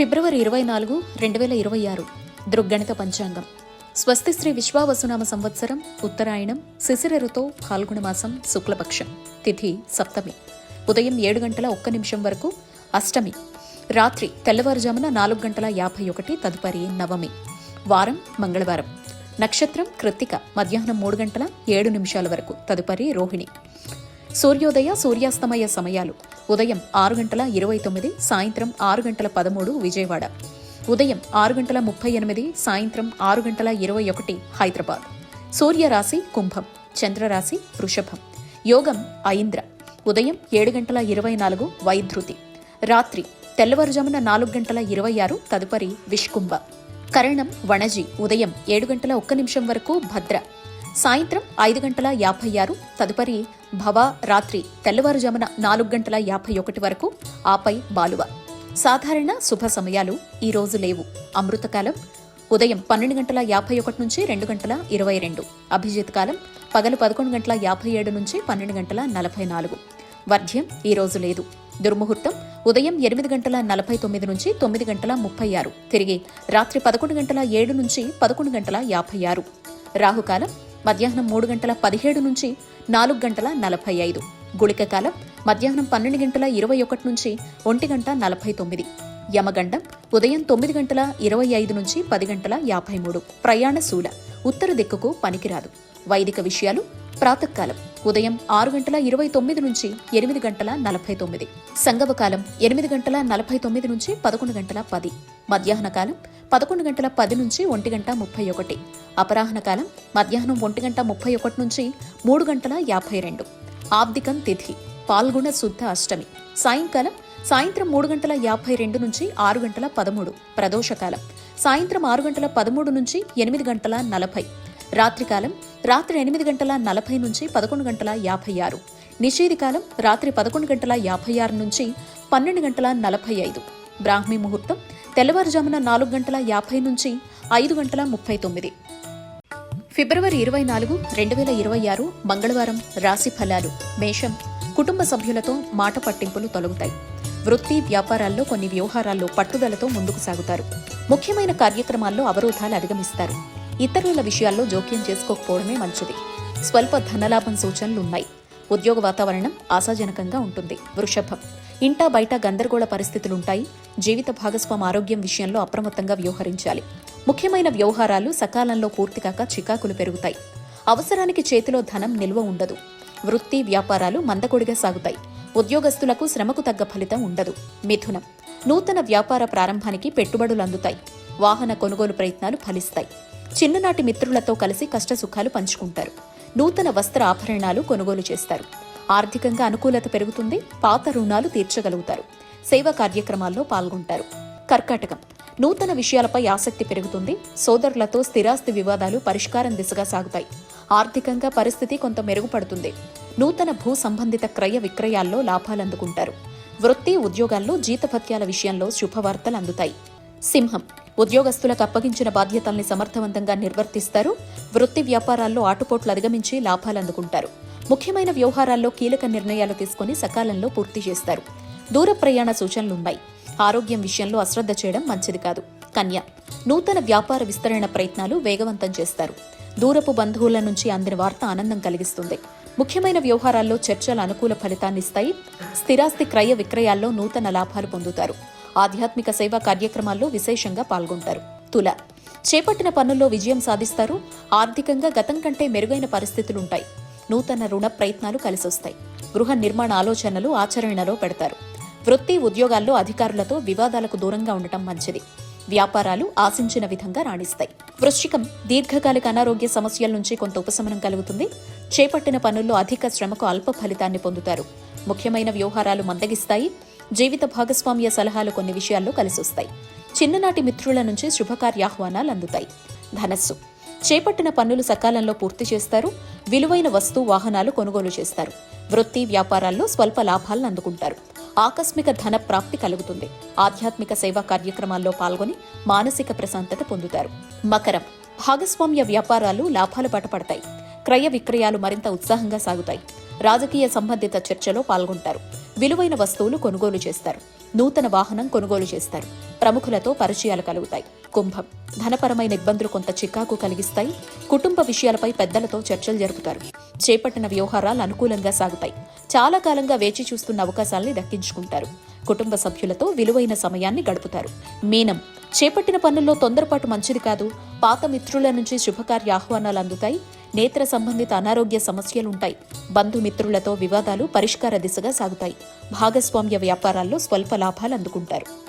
ఫిబ్రవరి 24, 2026 దృగ్గణిత పంచాంగం. స్వస్తి శ్రీ విశ్వావసునామ సంవత్సరం ఉత్తరాయణం శిశిర ఋతో ఫాల్గుణ మాసం శుక్లపక్షం. తిథి సప్తమి. ఉదయం 7:01 వరకు అష్టమి. రాత్రి తెల్లవారుజామున 4:51 తదుపరి నవమి. వారం మంగళవారం. నక్షత్రం కృత్తిక. మధ్యాహ్నం 3:07 వరకు తదుపరి రోహిణి. సూర్యోదయ సూర్యాస్తమయ సమయాలు: ఉదయం 6:29, సాయంత్రం 6:13 విజయవాడ. ఉదయం 6:38, సాయంత్రం 6:21 హైదరాబాద్. సూర్యరాశి కుంభం, చంద్రరాశి వృషభం. యోగం ఐంద్ర. ఉదయం 7:24 వైధృతి. రాత్రి తెల్లవారుజామున 4:26 తదుపరి విష్కుంభ. కరణం వణజి. ఉదయం 7:01 వరకు భద్ర. సాయంత్రం 5:56 తదుపరి భవ. రాత్రి తెల్లవారుజామున 4:51 వరకు ఆపై బాలువ. సాధారణ శుభ సమయాలు ఈ రోజు లేవు. అమృతకాలం ఉదయం 12:51 నుంచి 2:22. అభిజిత్ కాలం పగలు 11:57 నుంచి 12:44. వర్ధ్యం ఈ రోజు లేదు. దుర్ముహూర్తం ఉదయం 8:49 నుంచి 9:36. తిరిగి రాత్రి 11:07 నుంచి 11:56. రాహుకాలం మధ్యాహ్నం 3:17 నుంచి 4:45. గుళిక కాలం మధ్యాహ్నం 12:21 నుంచి 1:49. యమగండం ఉదయం 9:25 నుంచి 10:53. ప్రయాణ శూల. ఉత్తర దిక్కుకు పనికిరాదు. వైదిక విషయాలు: ప్రాతకాలం ఉదయం 6:29 నుంచి 8:49. సంగమకాలం 8:49 నుంచి 11:10. మధ్యాహ్న కాలం 11:10 నుంచి 1:31. అపరాహ్న కాలం మధ్యాహ్నం 1:31 నుంచి 3:52. ఆబ్దికం తిథి పాల్గొన శుద్ధ అష్టమి. సాయంకాలం సాయంత్రం 3:52 నుంచి 6:13. ప్రదోషకాలం సాయంత్రం 6:13 నుంచి 8:40. రాత్రికాలం రాత్రి 8:40 నుంచి 11:56. నిషేధికాలం రాత్రి 11:56 నుంచి 12:45. బ్రాహ్మీ ముహూర్తం తెల్లవారుజామున 4:50 నుంచి 5:39. ఫిబ్రవరి 24, 2026 మంగళవారం. రాశి ఫలాలు: మేషం. కుటుంబ సభ్యులతో మాట పట్టింపులు తొలగుతాయి. వృత్తి వ్యాపారాల్లో కొన్ని వ్యవహారాల్లో పట్టుదలతో ముందుకు సాగుతారు. ముఖ్యమైన కార్యక్రమాల్లో అవరోధాలు అధిగమిస్తారు. ఇతరుల విషయాల్లో జోక్యం చేసుకోకపోవడమే మంచిది. స్వల్ప ధనలాభం సూచనలున్నాయి. ఉద్యోగ వాతావరణం ఆశాజనకంగా ఉంటుంది. వృషభం. ఇంటా బయట గందరగోళ పరిస్థితులుంటాయి. జీవిత భాగస్వామి ఆరోగ్యం విషయంలో అప్రమత్తంగా వ్యవహరించాలి. ముఖ్యమైన వ్యవహారాలు సకాలంలో పూర్తికాక చికాకులు పెరుగుతాయి. అవసరానికి చేతిలో ధనం నిల్వ ఉండదు. వృత్తి వ్యాపారాలు మందకొడిగా సాగుతాయి. ఉద్యోగస్తులకు శ్రమకు తగ్గ ఫలితం ఉండదు. మిథునం. నూతన వ్యాపార ప్రారంభానికి పెట్టుబడులు అందుతాయి. వాహన కొనుగోలు ప్రయత్నాలు ఫలిస్తాయి. చిన్ననాటి మిత్రులతో కలిసి కష్టసుఖాలు పంచుకుంటారు. నూతన వస్త్ర ఆభరణాలు కొనుగోలు చేస్తారు. ఆర్థికంగా అనుకూలత పెరుగుతుంది. పాత రుణాలు తీర్చగలుగుతారు. సేవా కార్యక్రమాల్లో పాల్గొంటారు. కర్కాటకం. నూతన విషయాలపై ఆసక్తి పెరుగుతుంది. సోదరులతో స్థిరాస్తి వివాదాలు పరిష్కారం దిశగా సాగుతాయి. ఆర్థికంగా పరిస్థితి కొంత మెరుగుపడుతుంది. నూతన భూ సంబంధిత క్రయ విక్రయాల్లో లాభాలందుకుంటారు. వృత్తి ఉద్యోగాల్లో జీతభత్యాల విషయంలో శుభవార్తలు అందుతాయి. సింహం. ఉద్యోగస్తులకు అప్పగించిన బాధ్యతల్ని సమర్థవంతంగా నిర్వర్తిస్తారు. వృత్తి వ్యాపారాల్లో ఆటుపోట్లు అధిగమించి లాభాలందుకుంటారు. ముఖ్యమైన వ్యవహారాల్లో కీలక నిర్ణయాలు తీసుకుని సకాలంలో పూర్తి చేస్తారు. దూర ప్రయాణ సూచనలున్నాయి. ఆరోగ్యం విషయంలో అశ్రద్ధ చేయడం మంచిది కాదు. కన్య. నూతన వ్యాపార విస్తరణ ప్రయత్నాలు వేగవంతం చేస్తారు. దూరపు బంధువుల నుంచి అందిన వార్త ఆనందం కలిగిస్తుంది. ముఖ్యమైన వ్యవహారాల్లో చర్చలు అనుకూల ఫలితాన్నిస్తాయి. స్థిరాస్తి క్రయ విక్రయాల్లో నూతన లాభాలు పొందుతారు. ఆధ్యాత్మిక సేవా కార్యక్రమాల్లో విశేషంగా పాల్గొంటారు. తుల. చేపట్టిన పనుల్లో విజయం సాధిస్తారు. ఆర్థికంగా గతం కంటే మెరుగైన పరిస్థితులుంటాయి. నూతన రుణ ప్రయత్నాలు కలిసొస్తాయి. గృహ నిర్మాణ ఆలోచనలు ఆచరణలో పెడతారు. వృత్తి ఉద్యోగాల్లో అధికారులతో వివాదాలకు దూరంగా ఉండటం మంచిది. వ్యాపారాలు ఆశించిన విధంగా రాణిస్తాయి. వృశ్చికం. దీర్ఘకాలిక అనారోగ్య సమస్యల నుంచి కొంత ఉపశమనం కలుగుతుంది. చేపట్టిన పనుల్లో అధిక శ్రమకు అల్ప ఫలితాన్ని పొందుతారు. ముఖ్యమైన వ్యవహారాలు మందగిస్తాయి. జీవిత భాగస్వామ్య సలహాలు కొన్ని విషయాల్లో కలిసొస్తాయి. చిన్ననాటి మిత్రుల నుంచి శుభకార్యాహ్వానాలు అందుతాయి. ధనస్సు. చేపట్టిన పనులు సకాలంలో పూర్తి చేస్తారు. విలువైన వస్తు వాహనాలు కొనుగోలు చేస్తారు. వృత్తి వ్యాపారాల్లో స్వల్ప లాభాలను అందుకుంటారు. ఆకస్మిక ధన ప్రాప్తి కలుగుతుంది. ఆధ్యాత్మిక సేవా కార్యక్రమాల్లో పాల్గొని మానసిక ప్రశాంతత పొందుతారు. మకరం. భాగస్వామ్య వ్యాపారాలు లాభాల బాట పడతాయి. క్రయ విక్రయాలు మరింత ఉత్సాహంగా సాగుతాయి. రాజకీయ సంబంధిత చర్చలో పాల్గొంటారు. విలువైన వస్తువులు కొనుగోలు చేస్తారు. నూతన వాహనం కొనుగోలు చేస్తారు. ప్రముఖులతో పరిచయాలు కలుగుతాయి. కుంభం ధనపరమైన ఇబ్బందులు కొంత చికాకు కలిగిస్తాయి. కుటుంబ విషయాలపై పెద్దలతో చర్చలు జరుపుతారు. చేపట్టిన వ్యవహారాలు అనుకూలంగా సాగుతాయి. చాలా కాలంగా వేచి చూస్తున్న అవకాశాల్ని దక్కించుకుంటారు. కుటుంబ సభ్యులతో విలువైన సమయాన్ని గడుపుతారు. మీనం చేపట్టిన పనుల్లో తొందరపాటు మంచిది కాదు. పాత మిత్రుల నుంచి శుభకార్య ఆహ్వానాలు అందుతాయి. నేత్ర సంబంధిత అనారోగ్య సమస్యలుంటాయి. బంధుమిత్రులతో వివాదాలు పరిష్కార దిశగా సాగుతాయి. భాగస్వామ్య వ్యాపారాల్లో స్వల్ప లాభాలు అందుకుంటారు.